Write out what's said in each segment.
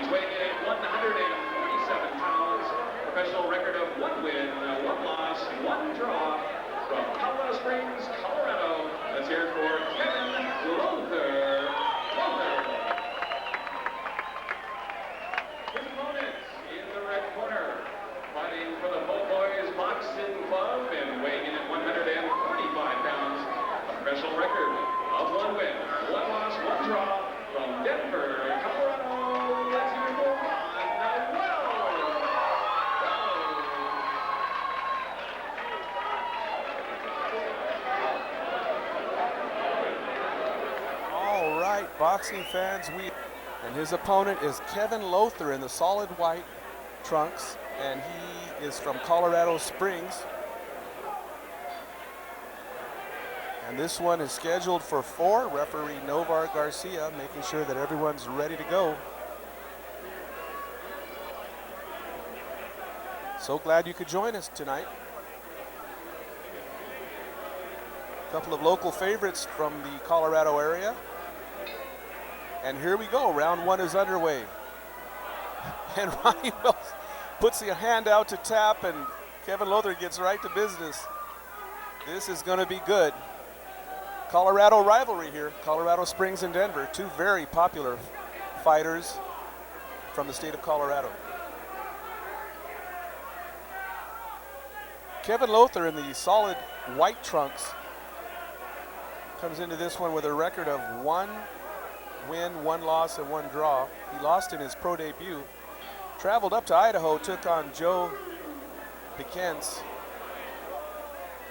He's weighing in at 147 pounds. Professional record of 1 win, 1 loss, 1 draw. From Colorado Springs, Colorado. Let's hear it for KEVIN LOWTHER. His opponent in the red corner, fighting for the Bull Boys Boxing Club and weighing in at 145 pounds. A professional record of 1 win, 1 loss, 1 draw. From Denver, Colorado. Let's hear it for Ronnie Wells. All right, boxing fans, and his opponent is KEVIN LOWTHER in the solid white trunks, and he is from Colorado Springs. And this one is scheduled for 4. Referee Novar Garcia making sure that everyone's ready to go. So glad you could join us tonight. A couple of local favorites from the Colorado area. And here we go, round 1 is underway. And Ronnie Wells puts the hand out to tap, and KEVIN LOWTHER gets right to business. This is going to be good. Colorado rivalry here, Colorado Springs and Denver, 2 very popular fighters from the state of Colorado. KEVIN LOWTHER in the solid white trunks comes into this one with a record of 1 win, 1 loss, and 1 draw. He lost in his pro debut. Traveled up to Idaho, took on Joe Piquence,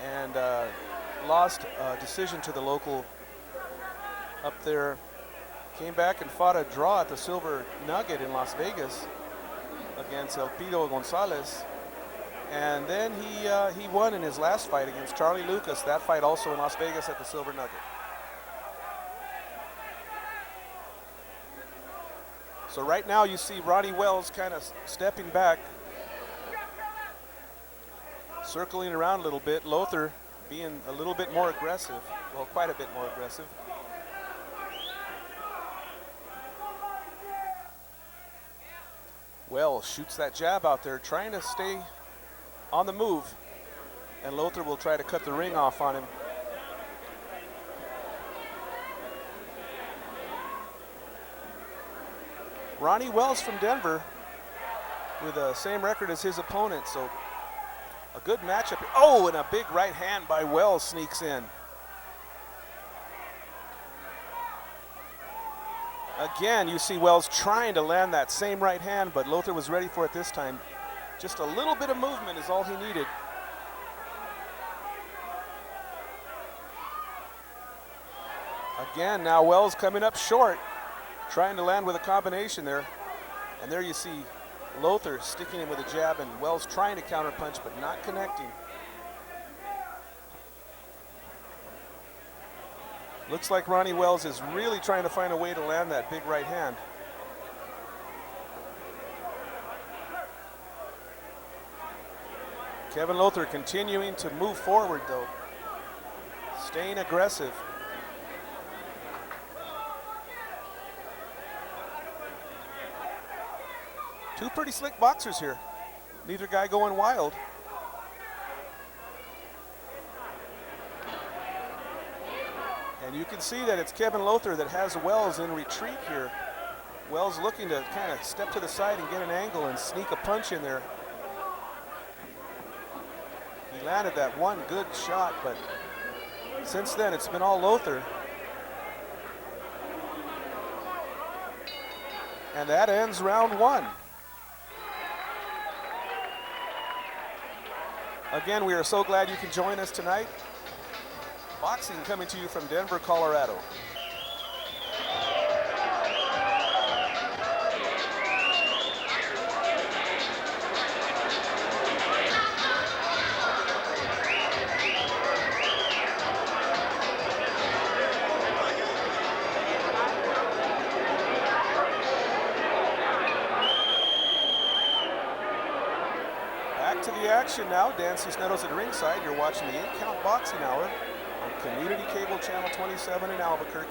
and lost a decision to the local up there. Came back and fought a draw at the Silver Nugget in Las Vegas against Elpidio Gonzalez. And then he won in his last fight against Charlie Lucas, that fight also in Las Vegas at the Silver Nugget. So right now you see Ronnie Wells kind of stepping back, circling around a little bit. LOWTHER being a little bit more aggressive, well, quite a bit more aggressive. Wells shoots that jab out there, trying to stay on the move, and LOWTHER will try to cut the ring off on him. Ronnie Wells from Denver with the same record as his opponent, so a good matchup. Oh, and a big right hand by Wells sneaks in. Again, you see Wells trying to land that same right hand, but LOWTHER was ready for it this time. Just a little bit of movement is all he needed. Again, now Wells coming up short, trying to land with a combination there. And there you see LOWTHER sticking him with a jab, and Wells trying to counterpunch but not connecting. Looks like Ronnie Wells is really trying to find a way to land that big right hand. KEVIN LOWTHER continuing to move forward though, staying aggressive. Two pretty slick boxers here. Neither guy going wild. And you can see that it's KEVIN LOWTHER that has Wells in retreat here. Wells looking to kind of step to the side and get an angle and sneak a punch in there. He landed that one good shot, but since then it's been all LOWTHER. And that ends round 1. Again, we are so glad you can join us tonight. Boxing coming to you from Denver, Colorado. Back to the action now. Dan Cisneros at ringside. You're watching the 8-Count Boxing Hour on Community Cable Channel 27 in Albuquerque.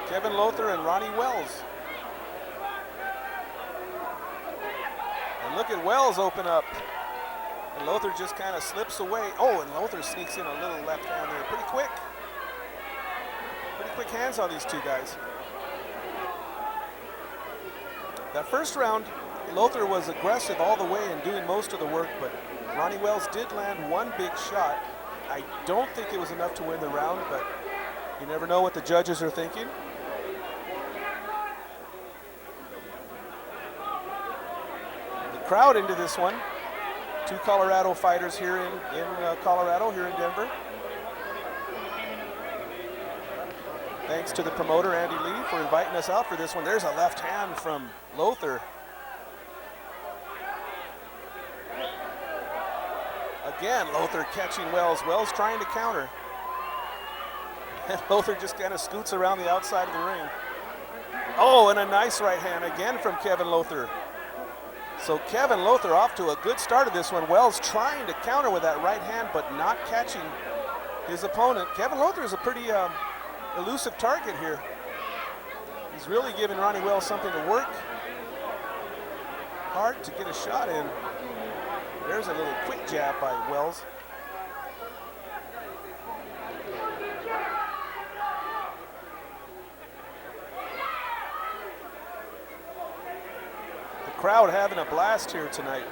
KEVIN LOWTHER and Ronnie Wells And look at Wells open up. And Lowther just kind of slips away. Oh, and Lowther sneaks in a little left hand there. Pretty quick. Pretty quick hands on these two guys. That first round, Lowther was aggressive all the way and doing most of the work, but Ronnie Wells did land one big shot. I don't think it was enough to win the round, but you never know what the judges are thinking. The crowd into this one. Two Colorado fighters here in Colorado, here in Denver. Thanks to the promoter, Andy Lee, for inviting us out for this one. There's a left hand from Lowther. Again, Lowther catching Wells. Wells trying to counter. And Lowther just kind of scoots around the outside of the ring. Oh, and a nice right hand again from KEVIN Lowther. So KEVIN Lowther off to a good start of this one. Wells trying to counter with that right hand, but not catching his opponent. KEVIN Lowther is a pretty elusive target here. He's really giving Ronnie Wells something to work hard to get a shot in. There's a little quick jab by Wells. The crowd having a blast here tonight.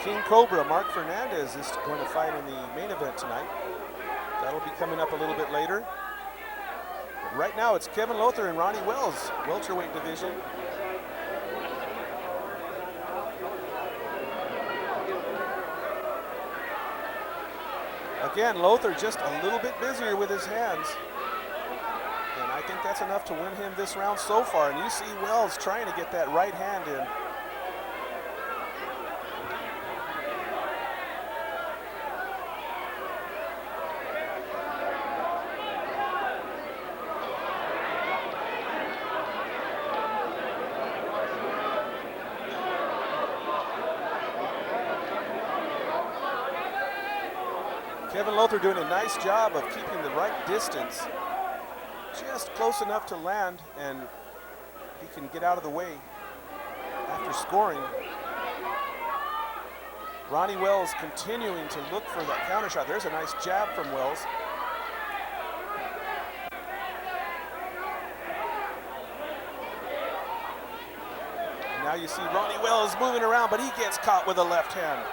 King Cobra, Mark Fernandez, is going to fight in the main event tonight. That'll be coming up a little bit later. But right now it's KEVIN Lowther and Ronnie Wells, welterweight division. Again, Lowther just a little bit busier with his hands. And I think that's enough to win him this round so far. And you see Wells trying to get that right hand in. KEVIN Lowther doing a nice job of keeping the right distance, just close enough to land, and he can get out of the way after scoring. Ronnie Wells continuing to look for that counter shot. There's a nice jab from Wells. And now you see Ronnie Wells moving around, but he gets caught with a left hand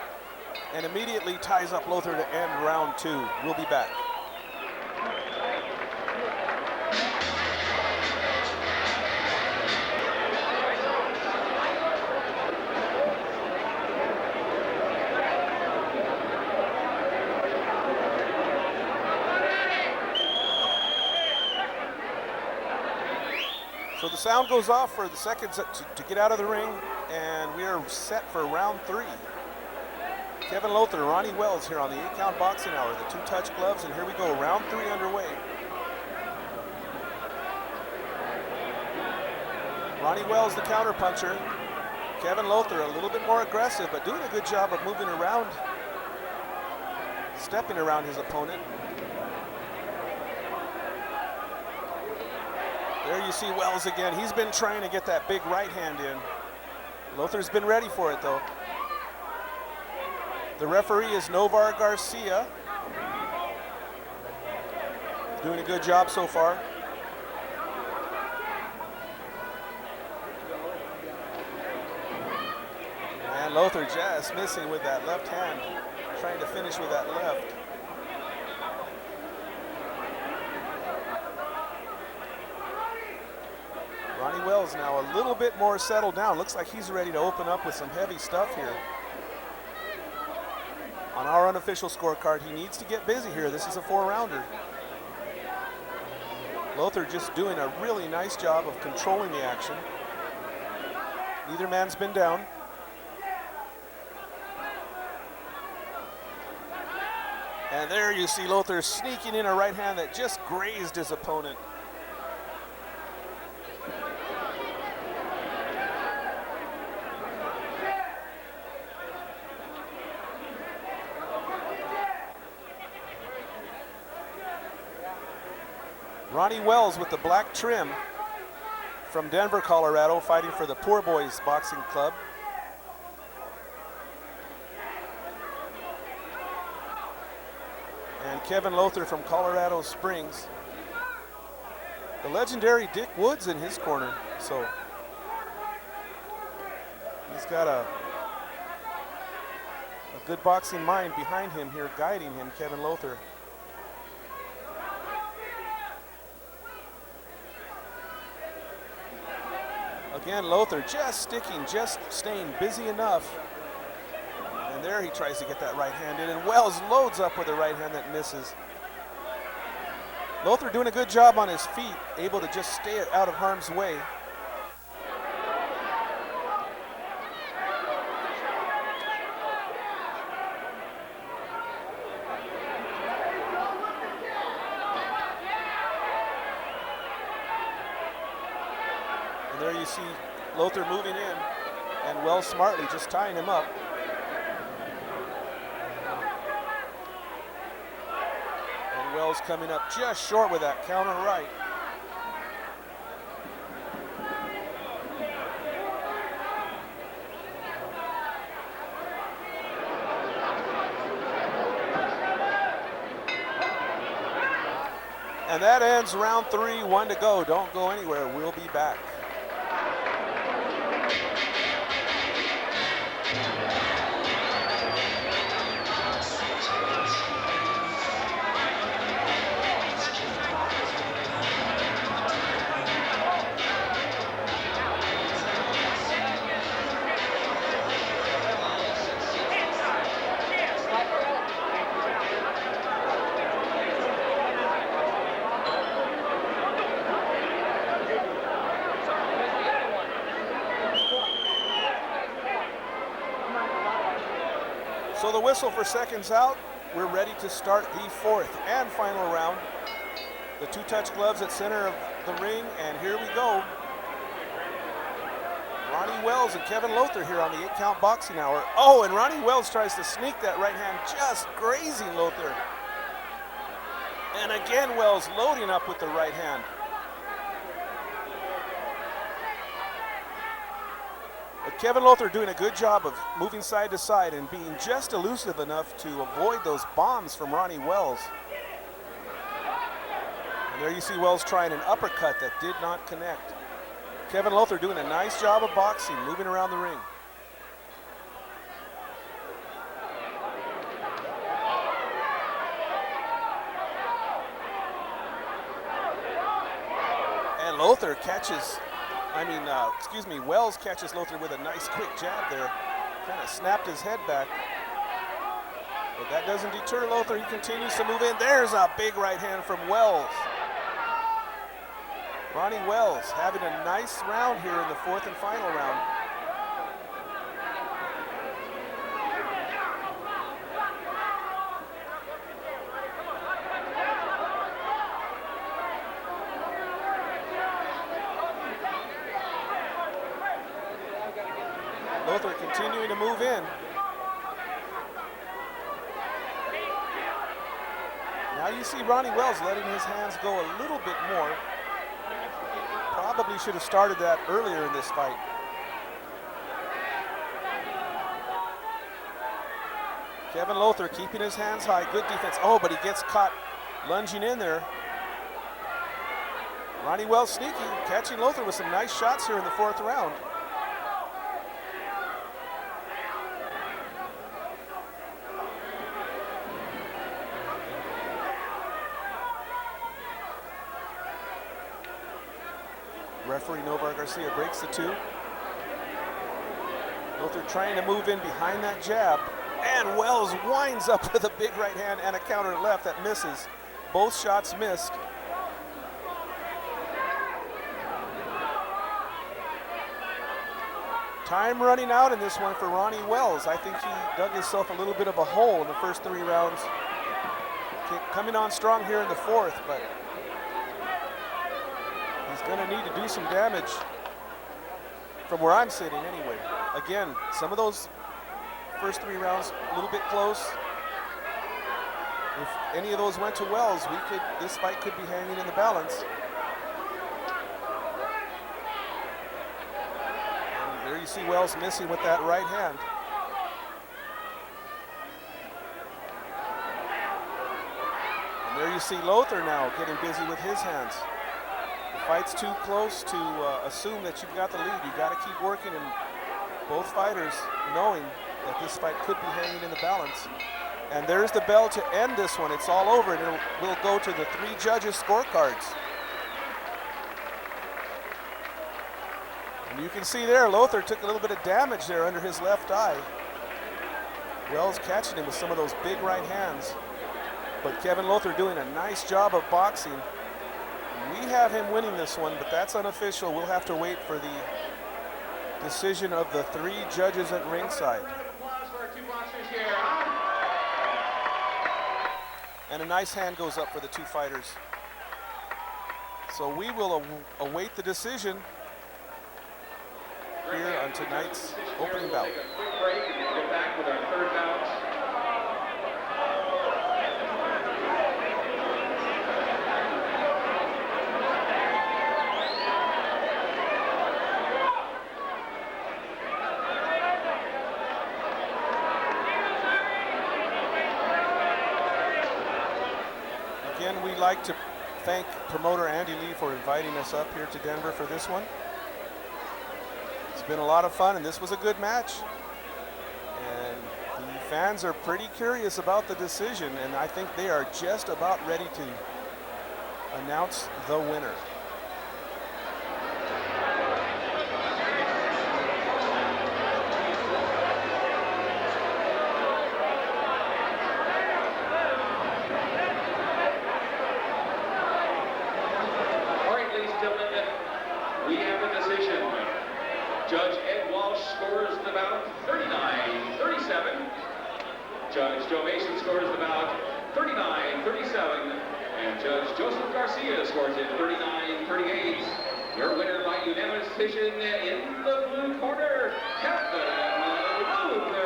and immediately ties up Lowther to end round two. We'll be back. So the sound goes off for the seconds to get out of the ring, and we are set for round three. KEVIN Lowther, Ronnie Wells here on the 8-count boxing hour. The two touch gloves, and here we go, round three underway. Ronnie Wells, the counter puncher. KEVIN Lowther, a little bit more aggressive, but doing a good job of moving around, stepping around his opponent. There you see Wells again. He's been trying to get that big right hand in. Lowther's been ready for it, though. The referee is Novar Garcia. Doing a good job so far. And Lowther just missing with that left hand, trying to finish with that left. Ronnie Wells now a little bit more settled down. Looks like he's ready to open up with some heavy stuff here. On our unofficial scorecard, he needs to get busy here. This is a 4-rounder. Lowther just doing a really nice job of controlling the action. Neither man's been down. And there you see Lowther sneaking in a right hand that just grazed his opponent. Ronnie Wells with the black trim from Denver, Colorado, fighting for the Poor Boys Boxing Club. And Kevin Lothar from Colorado Springs. The legendary Dick Woods in his corner, so he's got a good boxing mind behind him here, guiding him, Kevin Lothar. Again, Lothar just sticking, just staying busy enough. And there he tries to get that right hand in, and Wells loads up with a right hand that misses. Lothar doing a good job on his feet, able to just stay out of harm's way. And there you see Lothar moving in, and Wells smartly just tying him up. And Wells coming up just short with that counter right. And that ends round 3, 1 to go. Don't go anywhere, we'll be back. So the whistle for seconds out. We're ready to start the 4th and final round. The two-touch gloves at center of the ring, and here we go. Ronnie Wells and Kevin Lothar here on the 8-count boxing hour. Oh, and Ronnie Wells tries to sneak that right hand, just grazing Lothar. And again, Wells loading up with the right hand. But Kevin Lothar doing a good job of moving side to side and being just elusive enough to avoid those bombs from Ronnie Wells. And there you see Wells trying an uppercut that did not connect. Kevin Lothar doing a nice job of boxing, moving around the ring. And Lothar catches, Wells catches Lothar with a nice quick jab there. Kind of snapped his head back. But that doesn't deter Lothar, he continues to move in. There's a big right hand from Wells. Ronnie Wells having a nice round here in the 4th and final round. Lothar continuing to move in. Now you see Ronnie Wells letting his hands go a little bit more. Probably should have started that earlier in this fight. Kevin Lothar keeping his hands high, good defense. Oh, but he gets caught lunging in there. Ronnie Wells sneaky, catching Lothar with some nice shots here in the 4th round. Referee Novar Garcia breaks the 2. Lothar trying to move in behind that jab. And Wells winds up with a big right hand and a counter left that misses. Both shots missed. Time running out in this one for Ronnie Wells. I think he dug himself a little bit of a hole in the first 3 rounds. Coming on strong here in the 4th, but he's going to need to do some damage from where I'm sitting anyway. Again, some of those first 3 rounds a little bit close. if any of those went to Wells, this fight could be hanging in the balance. And there you see Wells missing with that right hand. And there you see Lothar now getting busy with his hands. The fight's too close to assume that you've got the lead. You've got to keep working, and both fighters knowing that this fight could be hanging in the balance. And there's the bell to end this one. It's all over, and we'll go to the 3 judges' scorecards. And you can see there, Lothar took a little bit of damage there under his left eye. Wells catching him with some of those big right hands. But Kevin Lothar doing a nice job of boxing. We have him winning this one, but that's unofficial. We'll have to wait for the decision of the 3 judges at ringside. And a nice hand goes up for the 2 fighters. So we will await the decision here on tonight's opening bout. Take a quick break and get back with our 3rd bout. Again, we'd like to thank promoter Andy Lee for inviting us up here to Denver for this one. It's been a lot of fun, and this was a good match. And the fans are pretty curious about the decision, and I think they are just about ready to announce the winner. We have a decision. Judge Ed Walsh scores the bout 39-37. Judge Joe Mason scores the bout 39-37. And Judge Joseph Garcia scores it 39-38. Your winner by unanimous decision in the blue corner, Kevin Lothher.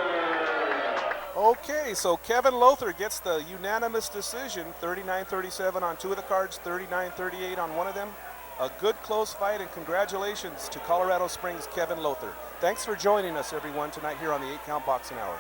Okay, so Kevin Lothher gets the unanimous decision, 39-37 on 2 of the cards, 39-38 on 1 of them. A good close fight, and congratulations to Colorado Springs' Kevin Lothher. Thanks for joining us, everyone, tonight here on the 8 Count Boxing Hour.